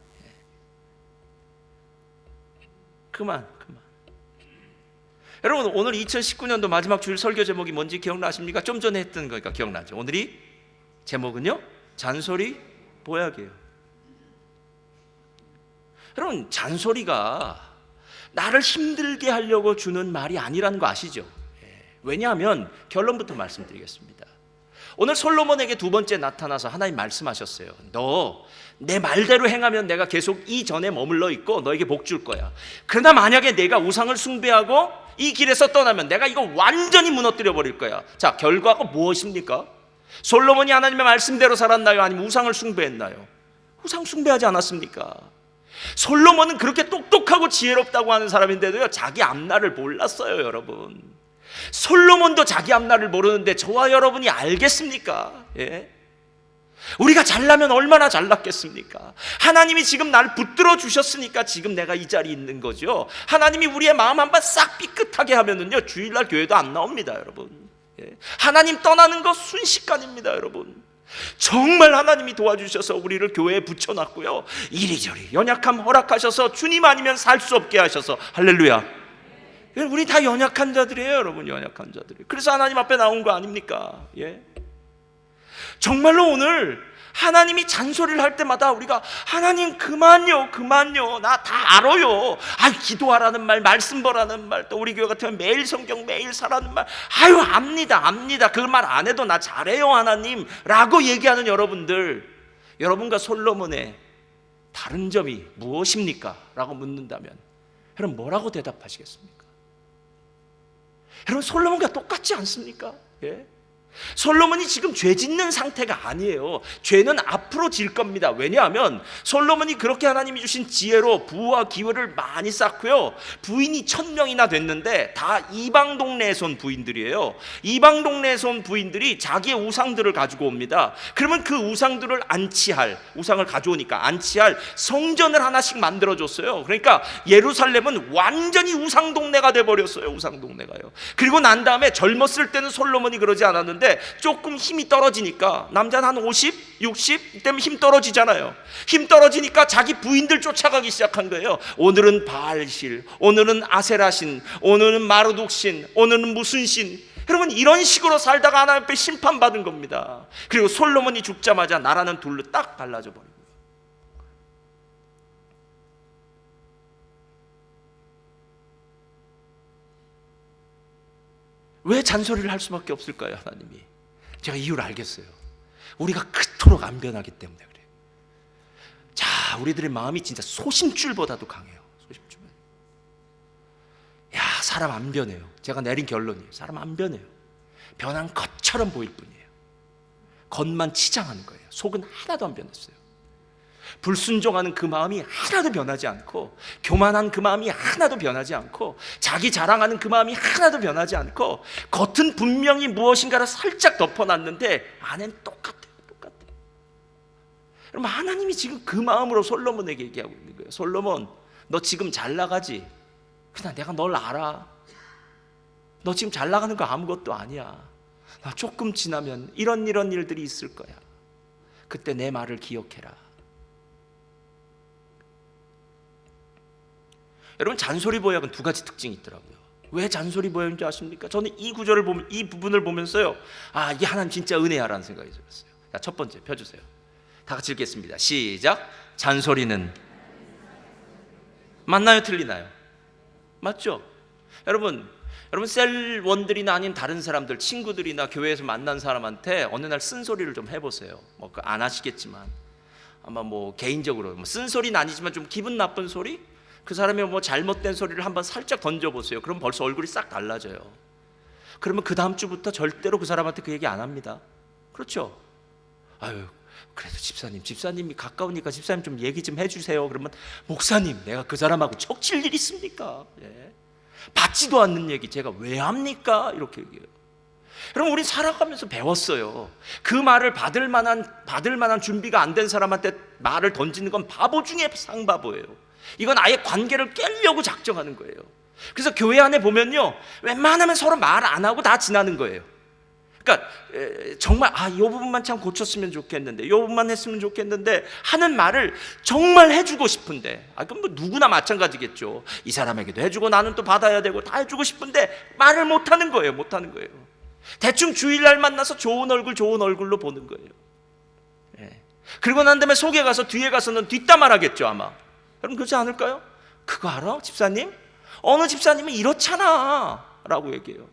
여러분, 오늘 2019년도 마지막 주일 설교 제목이 뭔지 기억나십니까? 좀 전에 했던 거니까 기억나죠? 오늘이 제목은요, 잔소리 보약이에요. 여러분, 잔소리가 나를 힘들게 하려고 주는 말이 아니라는 거 아시죠? 왜냐하면 결론부터 말씀드리겠습니다. 오늘 솔로몬에게 두 번째 나타나서 하나님 말씀하셨어요. 너 내 말대로 행하면 내가 계속 이 전에 머물러 있고 너에게 복 줄 거야. 그러나 만약에 내가 우상을 숭배하고 이 길에서 떠나면 내가 이거 완전히 무너뜨려 버릴 거야. 자, 결과가 무엇입니까? 솔로몬이 하나님의 말씀대로 살았나요? 아니면 우상을 숭배했나요? 우상 숭배하지 않았습니까? 솔로몬은 그렇게 똑똑하고 지혜롭다고 하는 사람인데도요, 자기 앞날을 몰랐어요. 여러분, 솔로몬도 자기 앞날을 모르는데 저와 여러분이 알겠습니까? 우리가 잘나면 얼마나 잘났겠습니까? 하나님이 지금 나를 붙들어 주셨으니까 지금 내가 이 자리에 있는 거죠. 하나님이 우리의 마음 한번 싹 삐끗하게 하면은요, 주일날 교회도 안 나옵니다. 여러분, 하나님 떠나는 거 순식간입니다. 여러분, 정말 하나님이 도와주셔서 우리를 교회에 붙여놨고요, 이리저리 연약함 허락하셔서 주님 아니면 살 수 없게 하셔서 할렐루야. 우리 다 연약한 자들이에요, 여러분. 연약한 자들이. 그래서 하나님 앞에 나온 거 아닙니까? 예? 정말로 오늘 하나님이 잔소리를 할 때마다 우리가 하나님 그만요, 그만요, 나 다 알아요. 기도하라는 말, 말씀 보라는 말, 또 우리 교회 같으면 매일 성경 매일 사라는 말, 압니다. 그 말 안 해도 나 잘해요 하나님 라고 얘기하는 여러분들, 여러분과 솔로몬의 다른 점이 무엇입니까? 라고 묻는다면 여러분 뭐라고 대답하시겠습니까? 여러분 솔로몬과 똑같지 않습니까? 예? 솔로몬이 지금 죄 짓는 상태가 아니에요. 죄는 앞으로 질 겁니다. 왜냐하면 솔로몬이 그렇게 하나님이 주신 지혜로 부와 기회를 많이 쌓고요, 부인이 1000명이나 됐는데 다 이방 동네에서 온 부인들이에요. 이방 동네에서 온 부인들이 자기의 우상들을 가지고 옵니다. 그러면 그 우상들을 안치할, 우상을 가져오니까 안치할 성전을 하나씩 만들어줬어요. 그러니까 예루살렘은 완전히 우상 동네가 돼버렸어요. 우상 동네가요. 그리고 난 다음에 젊었을 때는 솔로몬이 그러지 않았는데 조금 힘이 떨어지니까, 남자는 한 50, 60 이때면 힘 떨어지잖아요. 힘 떨어지니까 자기 부인들 쫓아가기 시작한 거예요. 오늘은 바알신, 오늘은 아세라신, 오늘은 마르둑신, 오늘은 무슨 신. 여러분 이런 식으로 살다가 하나님 앞에 심판받은 겁니다. 그리고 솔로몬이 죽자마자 나라는 둘로 딱 갈라져 버리고. 왜 잔소리를 할 수밖에 없을까요? 하나님이. 제가 이유를 알겠어요. 우리가 그토록 안 변하기 때문에 그래요. 자, 우리들의 마음이 진짜 소심줄보다도 강해요. 소심줄. 사람 안 변해요. 제가 내린 결론이에요. 사람 안 변해요. 변한 것처럼 보일 뿐이에요. 겉만 치장하는 거예요. 속은 하나도 안 변했어요. 불순종하는 그 마음이 하나도 변하지 않고, 교만한 그 마음이 하나도 변하지 않고, 자기 자랑하는 그 마음이 하나도 변하지 않고, 겉은 분명히 무엇인가를 살짝 덮어놨는데 안엔 똑같아요. 여러분 하나님이 지금 그 마음으로 솔로몬에게 얘기하고 있는 거예요. 솔로몬, 너 지금 잘 나가지? 그냥 내가 널 알아. 너 지금 잘 나가는 거 아무것도 아니야. 나 조금 지나면 이런 일들이 있을 거야. 그때 내 말을 기억해라. 여러분 잔소리 보약은 두 가지 특징이 있더라고요. 왜 잔소리 보약인 줄 아십니까? 저는 이 구절을 보면, 이 부분을 보면서요, 이게 하나님 진짜 은혜야라는 생각이 들었어요. 자, 첫 번째 펴주세요. 다 같이 읽겠습니다. 시작. 잔소리는 맞나요, 틀리나요? 맞죠? 여러분 셀원들이나 아닌 다른 사람들, 친구들이나 교회에서 만난 사람한테 어느 날 쓴소리를 좀 해보세요. 안 하시겠지만 아마 개인적으로 쓴소리는 아니지만 좀 기분 나쁜 소리, 그 사람이 잘못된 소리를 한번 살짝 던져보세요. 그럼 벌써 얼굴이 싹 달라져요. 그러면 그 다음 주부터 절대로 그 사람한테 그 얘기 안 합니다. 그렇죠? 그래도 집사님이 가까우니까 집사님 좀 얘기 좀 해주세요. 그러면 목사님, 내가 그 사람하고 척칠 일 있습니까? 예. 받지도 않는 얘기 제가 왜 합니까? 이렇게 얘기해요. 여러분 우린 살아가면서 배웠어요. 그 말을 받을 만한 준비가 안 된 사람한테 말을 던지는 건 바보 중에 상바보예요. 이건 아예 관계를 깨려고 작정하는 거예요. 그래서 교회 안에 보면요, 웬만하면 서로 말 안 하고 다 지나는 거예요. 그러니까 정말 이 부분만 참 고쳤으면 좋겠는데, 이 부분만 했으면 좋겠는데 하는 말을 정말 해주고 싶은데, 그럼 누구나 마찬가지겠죠. 이 사람에게도 해주고 나는 또 받아야 되고 다 해주고 싶은데 말을 못하는 거예요. 대충 주일날 만나서 좋은 얼굴로 보는 거예요. 예. 그리고 난 다음에 속에 가서 뒤에 가서는 뒷담화 하겠죠 아마. 여러분 그렇지 않을까요? 그거 알아? 집사님? 어느 집사님은 이렇잖아 라고 얘기해요.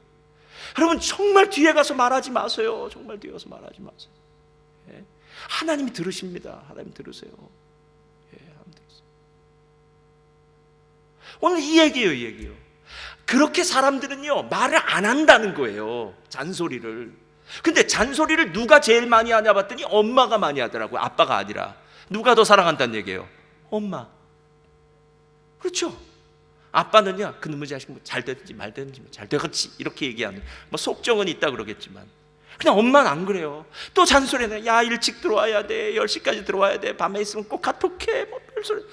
여러분 정말 뒤에 가서 말하지 마세요. 정말 뒤에 가서 말하지 마세요. 예. 하나님이 들으십니다. 하나님 들으세요. 예, 하나님 들으세요. 오늘 이 얘기예요. 그렇게 사람들은요 말을 안 한다는 거예요. 잔소리를. 근데 잔소리를 누가 제일 많이 하냐 봤더니 엄마가 많이 하더라고요. 아빠가 아니라. 누가 더 사랑한다는 얘기예요? 엄마. 그렇죠? 아빠는요, 그놈의 자식 잘 되든지 말 되든지 잘 되겠지 이렇게 얘기하는 속정은 있다 그러겠지만, 그냥 엄마는 안 그래요. 또 잔소리는 일찍 들어와야 돼, 10시까지 들어와야 돼, 밤에 있으면 꼭 카톡해, 별소리.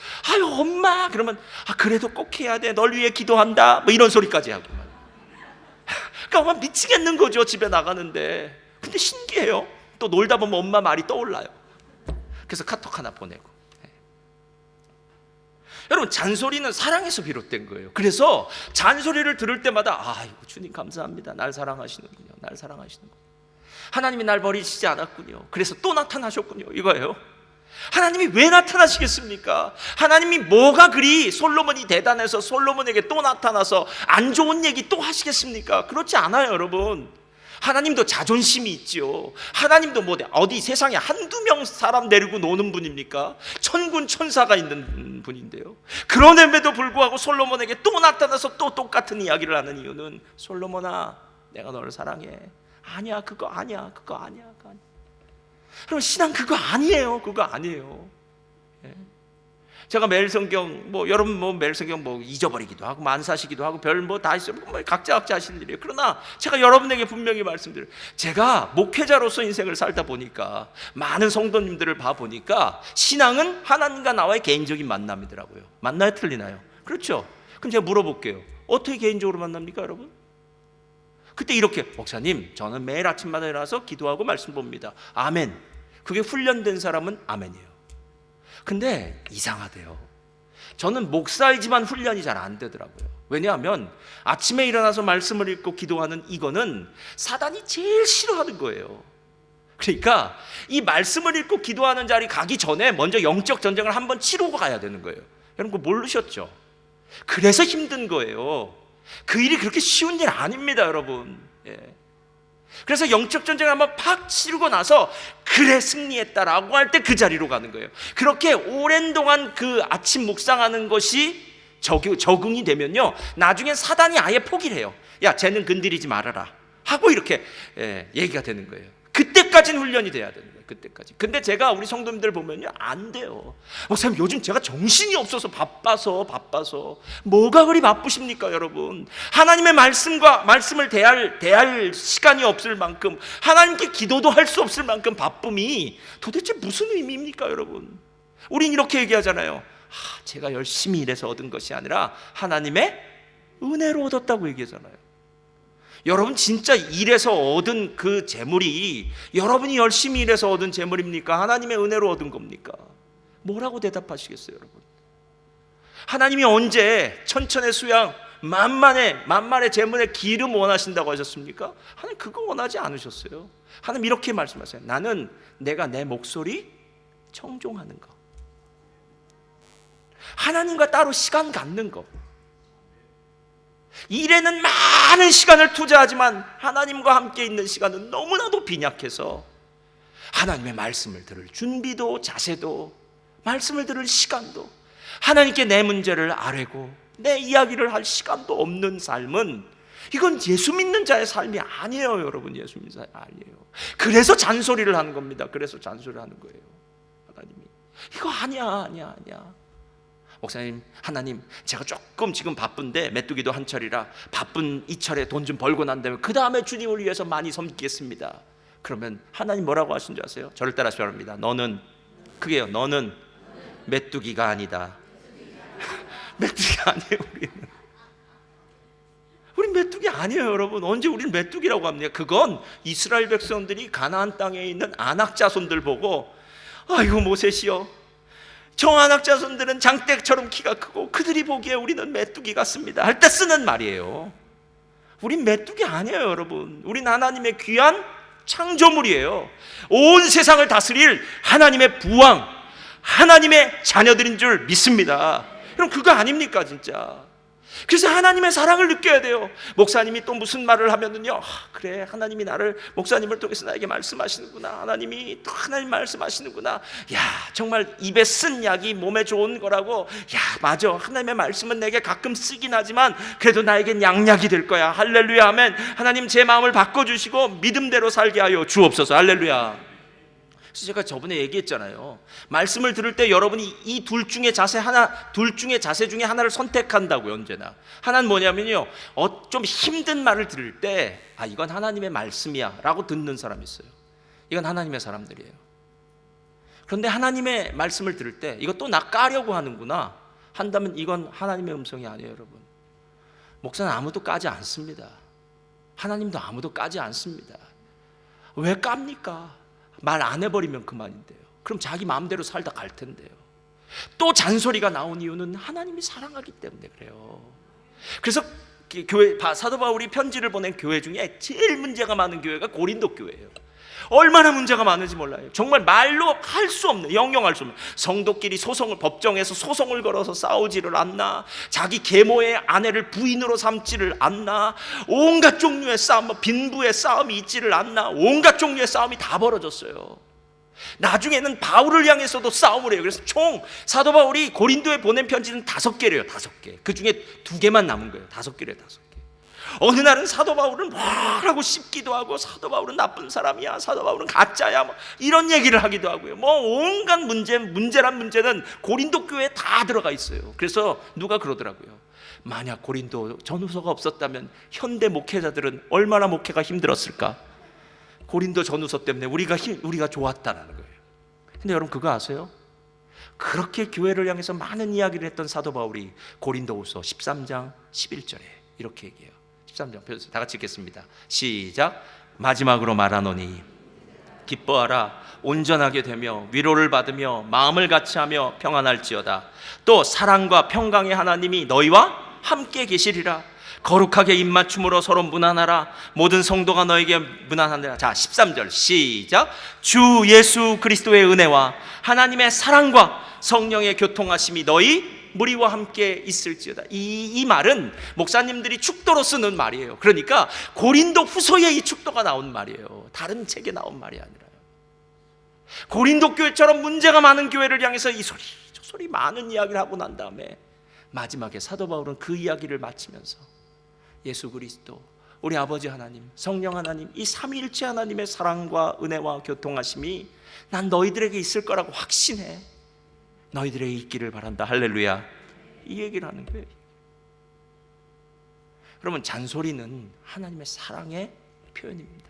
엄마 그러면 그래도 꼭 해야 돼, 널 위해 기도한다, 이런 소리까지 하고. 그러니까 엄마 미치겠는 거죠. 집에 나가는데. 근데 신기해요. 또 놀다 보면 엄마 말이 떠올라요. 그래서 카톡 하나 보내고. 여러분, 잔소리는 사랑에서 비롯된 거예요. 그래서 잔소리를 들을 때마다 아이고 주님 감사합니다. 날 사랑하시는군요. 날 사랑하시는군요. 하나님이 날 버리시지 않았군요. 그래서 또 나타나셨군요. 이거예요. 하나님이 왜 나타나시겠습니까? 하나님이 뭐가 그리 솔로몬이 대단해서 솔로몬에게 또 나타나서 안 좋은 얘기 또 하시겠습니까? 그렇지 않아요, 여러분. 하나님도 자존심이 있지요. 하나님도 뭐 어디 세상에 한두 명 사람 데리고 노는 분입니까? 천군 천사가 있는 분인데요. 그럼에도 불구하고 솔로몬에게 또 나타나서 또 똑같은 이야기를 하는 이유는 솔로몬아, 내가 너를 사랑해. 아니야, 그거 아니야, 그거 아니야, 그거 아니야. 그럼 신앙 그거 아니에요, 그거 아니에요. 예. 제가 매일 성경 여러분 매일 성경 잊어버리기도 하고 만사시기도 하고 별 다 있어요. 각자 하시는 일이에요. 그러나 제가 여러분에게 분명히 말씀드려요. 제가 목회자로서 인생을 살다 보니까 많은 성도님들을 봐 보니까 신앙은 하나님과 나와의 개인적인 만남이더라고요. 맞나요, 틀리나요? 그렇죠. 그럼 제가 물어볼게요. 어떻게 개인적으로 만납니까, 여러분? 그때 이렇게, 목사님 저는 매일 아침마다 일어나서 기도하고 말씀 봅니다. 아멘. 그게 훈련된 사람은 아멘이에요. 근데 이상하대요. 저는 목사이지만 훈련이 잘 안 되더라고요. 왜냐하면 아침에 일어나서 말씀을 읽고 기도하는 이거는 사단이 제일 싫어하는 거예요. 그러니까 이 말씀을 읽고 기도하는 자리 가기 전에 먼저 영적 전쟁을 한번 치르고 가야 되는 거예요. 여러분 그거 모르셨죠? 그래서 힘든 거예요. 그 일이 그렇게 쉬운 일 아닙니다, 여러분. 예. 그래서 영적 전쟁을 한번 팍 치르고 나서 그래 승리했다라고 할 때 그 자리로 가는 거예요. 그렇게 오랜 동안 그 아침 묵상하는 것이 적응이 되면요, 나중엔 사단이 아예 포기를 해요. 야, 쟤는 건드리지 말아라 하고 이렇게 얘기가 되는 거예요. 그때까지는 훈련이 돼야 되는 거예요. 그때까지. 근데 제가 우리 성도님들 보면요, 안 돼요. 목사님 요즘 제가 정신이 없어서 바빠서. 뭐가 그리 바쁘십니까, 여러분? 하나님의 말씀을 대할 시간이 없을 만큼, 하나님께 기도도 할 수 없을 만큼 바쁨이 도대체 무슨 의미입니까, 여러분? 우린 이렇게 얘기하잖아요. 제가 열심히 일해서 얻은 것이 아니라 하나님의 은혜로 얻었다고 얘기하잖아요. 여러분 진짜 일해서 얻은 그 재물이 여러분이 열심히 일해서 얻은 재물입니까? 하나님의 은혜로 얻은 겁니까? 뭐라고 대답하시겠어요, 여러분? 하나님이 언제 천천의 수양 만만의 재물의 기름 원하신다고 하셨습니까? 하나님 그거 원하지 않으셨어요. 하나님 이렇게 말씀하세요. 나는 내가 내 목소리 청종하는 거, 하나님과 따로 시간 갖는 거, 일에는 많은 시간을 투자하지만 하나님과 함께 있는 시간은 너무나도 빈약해서 하나님의 말씀을 들을 준비도 자세도, 말씀을 들을 시간도, 하나님께 내 문제를 아뢰고 내 이야기를 할 시간도 없는 삶은, 이건 예수 믿는 자의 삶이 아니에요, 여러분. 예수 믿는 자의 아니에요. 그래서 잔소리를 하는 겁니다. 그래서 잔소리를 하는 거예요. 하나님이 이거 아니야. 목사님, 하나님 제가 조금 지금 바쁜데 메뚜기도 한철이라 바쁜 이 철에 돈 좀 벌고 난 다음에 그 다음에 주님을 위해서 많이 섬기겠습니다. 그러면 하나님 뭐라고 하신 줄 아세요? 저를 따라서 말합니다. 너는 메뚜기가 아니다. 메뚜기가 아니에요. 우린 메뚜기 아니에요, 여러분. 언제 우린 메뚜기라고 합니까? 그건 이스라엘 백성들이 가나안 땅에 있는 아낙 자손들 보고, 아이고 모세시여, 저 아낙 자손들은 장대처럼 키가 크고 그들이 보기에 우리는 메뚜기 같습니다 할 때 쓰는 말이에요. 우린 메뚜기 아니에요, 여러분. 우린 하나님의 귀한 창조물이에요. 온 세상을 다스릴 하나님의 부왕, 하나님의 자녀들인 줄 믿습니다. 그럼 그거 아닙니까, 진짜? 그래서 하나님의 사랑을 느껴야 돼요. 목사님이 또 무슨 말을 하면은요, 그래, 하나님이 목사님을 통해서 나에게 말씀하시는구나, 하나님이 또 하나님 말씀하시는구나, 야, 정말 입에 쓴 약이 몸에 좋은 거라고, 야, 맞아, 하나님의 말씀은 내게 가끔 쓰긴 하지만 그래도 나에겐 양약이 될 거야. 할렐루야, 아멘. 하나님 제 마음을 바꿔주시고 믿음대로 살게 하여 주옵소서. 할렐루야. 그래서 제가 저번에 얘기했잖아요. 말씀을 들을 때 여러분이 이 둘 중에 자세 중에 하나를 선택한다고요. 언제나 하나는 뭐냐면요, 좀 힘든 말을 들을 때 이건 하나님의 말씀이야 라고 듣는 사람이 있어요. 이건 하나님의 사람들이에요. 그런데 하나님의 말씀을 들을 때 이거 또 나 까려고 하는구나 한다면 이건 하나님의 음성이 아니에요, 여러분. 목사는 아무도 까지 않습니다. 하나님도 아무도 까지 않습니다. 왜 깝니까? 말 안 해버리면 그만인데요. 그럼 자기 마음대로 살다 갈 텐데요. 또 잔소리가 나온 이유는 하나님이 사랑하기 때문에 그래요. 그래서 교회, 사도 바울이 편지를 보낸 교회 중에 제일 문제가 많은 교회가 고린도 교회예요. 얼마나 문제가 많은지 몰라요. 정말 말로 할 수 없는, 영영할 수 없는, 성도끼리 소송을, 법정에서 소송을 걸어서 싸우지를 않나, 자기 계모의 아내를 부인으로 삼지를 않나, 온갖 종류의 싸움, 빈부의 싸움이 있지를 않나, 온갖 종류의 싸움이 다 벌어졌어요. 나중에는 바울을 향해서도 싸움을 해요. 그래서 총 사도 바울이 고린도에 보낸 편지는 5개래요. 5개. 그 중에 2개만 남은 거예요. 5개래요. 5개. 어느 날은 사도 바울은 뭐라고 씹기도 하고, 사도 바울은 나쁜 사람이야, 사도 바울은 가짜야, 뭐 이런 얘기를 하기도 하고요. 뭐 온갖 문제란 문제는 고린도 교회에 다 들어가 있어요. 그래서 누가 그러더라고요. 만약 고린도 전후서가 없었다면 현대 목회자들은 얼마나 목회가 힘들었을까? 고린도 전후서 때문에 우리가 좋았다는 거예요. 근데 여러분 그거 아세요? 그렇게 교회를 향해서 많은 이야기를 했던 사도 바울이 고린도후서 13장 11절에 이렇게 얘기해요. 13장 다 같이 읽겠습니다. 시작. 마지막으로 말하노니 기뻐하라. 온전하게 되며 위로를 받으며 마음을 같이하며 평안할지어다. 또 사랑과 평강의 하나님이 너희와 함께 계시리라. 거룩하게 입맞춤으로 서로 문안하라. 모든 성도가 너에게 문안하느라. 자, 13절 시작. 주 예수 그리스도의 은혜와 하나님의 사랑과 성령의 교통하심이 너희 무리와 함께 있을지어다. 이 말은 목사님들이 축도로 쓰는 말이에요. 그러니까 고린도 후서에 이 축도가 나온 말이에요. 다른 책에 나온 말이 아니라요. 고린도 교회처럼 문제가 많은 교회를 향해서 이 소리 저 소리 많은 이야기를 하고 난 다음에 마지막에 사도 바울은 그 이야기를 마치면서 예수 그리스도, 우리 아버지 하나님, 성령 하나님, 이 삼위일체 하나님의 사랑과 은혜와 교통하심이 난 너희들에게 있을 거라고 확신해. 너희들에게 있기를 바란다. 할렐루야. 이 얘기를 하는 거예요. 그러면 잔소리는 하나님의 사랑의 표현입니다.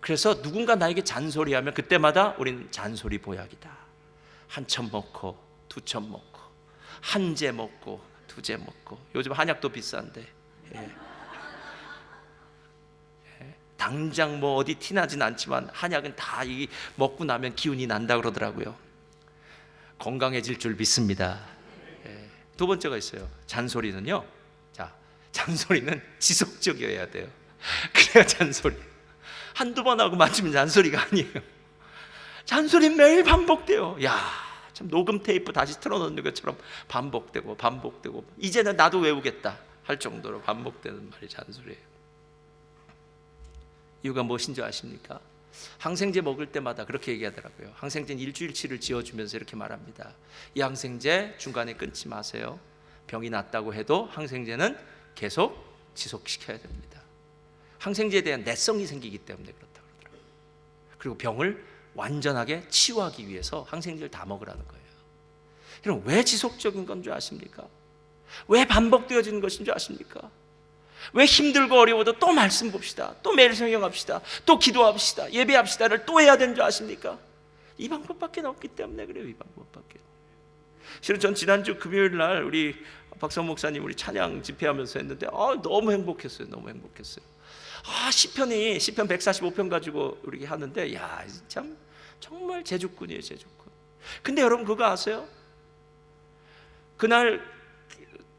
그래서 누군가 나에게 잔소리하면 그때마다 우리는 잔소리 보약이다. 한 첩 먹고, 2첩 먹고, 한 재 먹고, 2재 먹고. 요즘 한약도 비싼데. 예. 당장 뭐 어디 티나진 않지만 한약은 다 이 먹고 나면 기운이 난다 그러더라고요. 건강해질 줄 믿습니다. 예. 2번째가 있어요. 잔소리는요. 자, 잔소리는 지속적이어야 돼요. 그래야 잔소리. 한두 번 하고 맞추면 잔소리가 아니에요. 잔소리는 매일 반복돼요. 야, 참 녹음 테이프 다시 틀어놓는 것처럼 반복되고 반복되고, 이제는 나도 외우겠다 할 정도로 반복되는 말이 잔소리예요. 이유가 무엇인지 아십니까? 항생제 먹을 때마다 그렇게 얘기하더라고요. 항생제는 일주일치를 지어주면서 이렇게 말합니다. 이 항생제 중간에 끊지 마세요. 병이 낫다고 해도 항생제는 계속 지속시켜야 됩니다. 항생제에 대한 내성이 생기기 때문에 그렇다고 그러더라고요. 그리고 병을 완전하게 치유하기 위해서 항생제를 다 먹으라는 거예요. 그럼 왜 지속적인 건 줄 아십니까? 왜 반복되어지는 것인 줄 아십니까? 왜 힘들고 어려워도 또 말씀 봅시다, 또 매일 성경합시다, 또 기도합시다, 예배합시다를 또 해야 되는 줄 아십니까? 이 방법밖에 없기 때문에 그래요. 이 방법밖에. 실은 전 지난주 금요일 날 우리 박성 목사님 우리 찬양 집회하면서 했는데 너무 행복했어요. 너무 행복했어요. 시편 145편 가지고 우리 하는데, 야, 참 정말 제주꾼이에요, 제주꾼. 근데 여러분 그거 아세요? 그날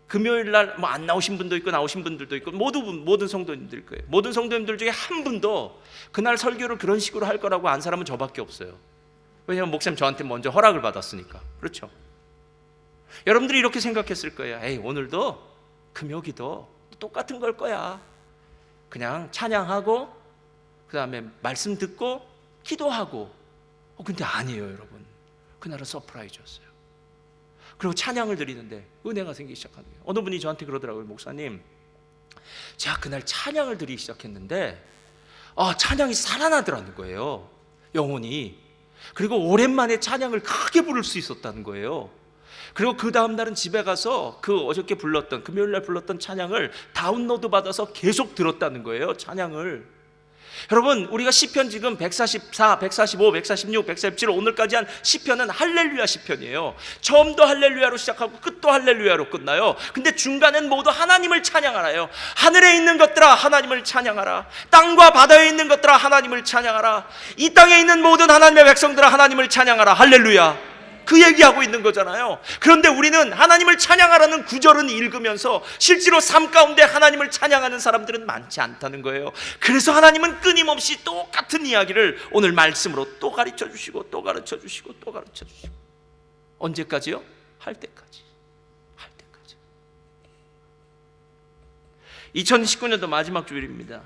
금요일 날 뭐 안 나오신 분도 있고 나오신 분들도 있고 모든 성도님들 거예요. 모든 성도님들 중에 한 분도 그날 설교를 그런 식으로 할 거라고 안 사람은 저밖에 없어요. 왜냐하면 목사님 저한테 먼저 허락을 받았으니까. 그렇죠? 여러분들이 이렇게 생각했을 거예요. 에이, 오늘도 금요기도 똑같은 걸 거야. 그냥 찬양하고 그 다음에 말씀 듣고 기도하고. 근데 아니에요, 여러분. 그날은 서프라이즈였어요. 그리고 찬양을 드리는데 은혜가 생기기 시작하는 거예요. 어느 분이 저한테 그러더라고요. 목사님, 제가 그날 찬양을 드리기 시작했는데 찬양이 살아나더라는 거예요, 영혼이. 그리고 오랜만에 찬양을 크게 부를 수 있었다는 거예요. 그리고 그 다음 날은 집에 가서 그 어저께 불렀던, 금요일 날 불렀던 찬양을 다운로드 받아서 계속 들었다는 거예요, 찬양을. 여러분, 우리가 시편 지금 144, 145, 146, 147 오늘까지 한 시편은 할렐루야 시편이에요. 처음도 할렐루야로 시작하고 끝도 할렐루야로 끝나요. 근데 중간엔 모두 하나님을 찬양하라요. 하늘에 있는 것들아 하나님을 찬양하라. 땅과 바다에 있는 것들아 하나님을 찬양하라. 이 땅에 있는 모든 하나님의 백성들아 하나님을 찬양하라. 할렐루야. 그 얘기하고 있는 거잖아요. 그런데 우리는 하나님을 찬양하라는 구절은 읽으면서 실제로 삶 가운데 하나님을 찬양하는 사람들은 많지 않다는 거예요. 그래서 하나님은 끊임없이 똑같은 이야기를 오늘 말씀으로 또 가르쳐 주시고 또 가르쳐 주시고 또 가르쳐 주시고, 언제까지요? 할 때까지. 2019년도 마지막 주일입니다.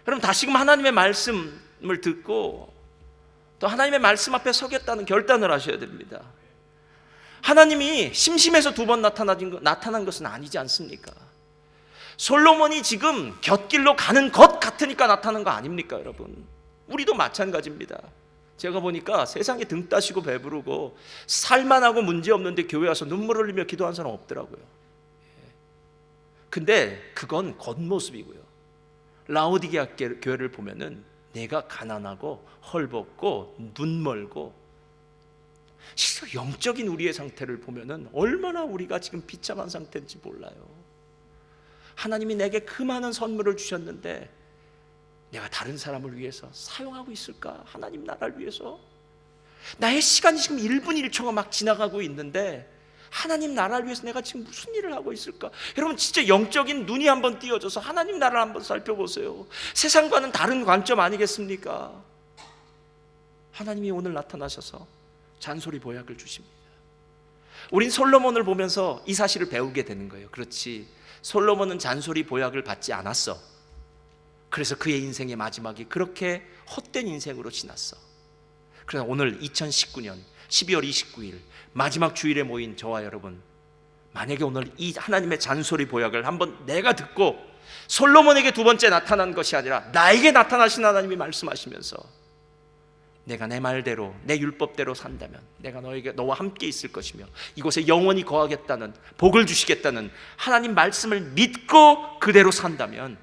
여러분, 다시금 하나님의 말씀을 듣고 또 하나님의 말씀 앞에 서겠다는 결단을 하셔야 됩니다. 하나님이 심심해서 2번 나타난 것은 아니지 않습니까? 솔로몬이 지금 곁길로 가는 것 같으니까 나타난 거 아닙니까, 여러분? 우리도 마찬가지입니다. 제가 보니까 세상에 등 따시고 배부르고 살만하고 문제 없는데 교회 와서 눈물 흘리며 기도한 사람 없더라고요. 근데 그건 겉모습이고요. 라오디게아 교회를 보면은 내가 가난하고 헐벗고 눈멀고, 실제 영적인 우리의 상태를 보면은 얼마나 우리가 지금 비참한 상태인지 몰라요. 하나님이 내게 그 많은 선물을 주셨는데 내가 다른 사람을 위해서 사용하고 있을까? 하나님 나라를 위해서? 나의 시간이 지금 1분 1초가 막 지나가고 있는데 하나님 나라를 위해서 내가 지금 무슨 일을 하고 있을까? 여러분, 진짜 영적인 눈이 한번 띄어져서 하나님 나라를 한번 살펴보세요. 세상과는 다른 관점 아니겠습니까? 하나님이 오늘 나타나셔서 잔소리 보약을 주십니다. 우린 솔로몬을 보면서 이 사실을 배우게 되는 거예요. 그렇지, 솔로몬은 잔소리 보약을 받지 않았어. 그래서 그의 인생의 마지막이 그렇게 헛된 인생으로 지났어. 그래서 오늘 2019년 12월 29일 마지막 주일에 모인 저와 여러분, 만약에 오늘 이 하나님의 잔소리 보약을 한번 내가 듣고 솔로몬에게 2번째 나타난 것이 아니라 나에게 나타나신 하나님이 말씀하시면서 내가 내 말대로 내 율법대로 산다면 내가 너와 함께 있을 것이며 이곳에 영원히 거하겠다는, 복을 주시겠다는 하나님 말씀을 믿고 그대로 산다면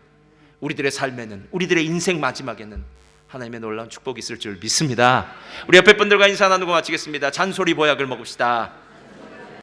우리들의 삶에는, 우리들의 인생 마지막에는 하나님의 놀라운 축복이 있을 줄 믿습니다. 우리 옆에 분들과 인사 나누고 마치겠습니다. 잔소리 보약을 먹읍시다.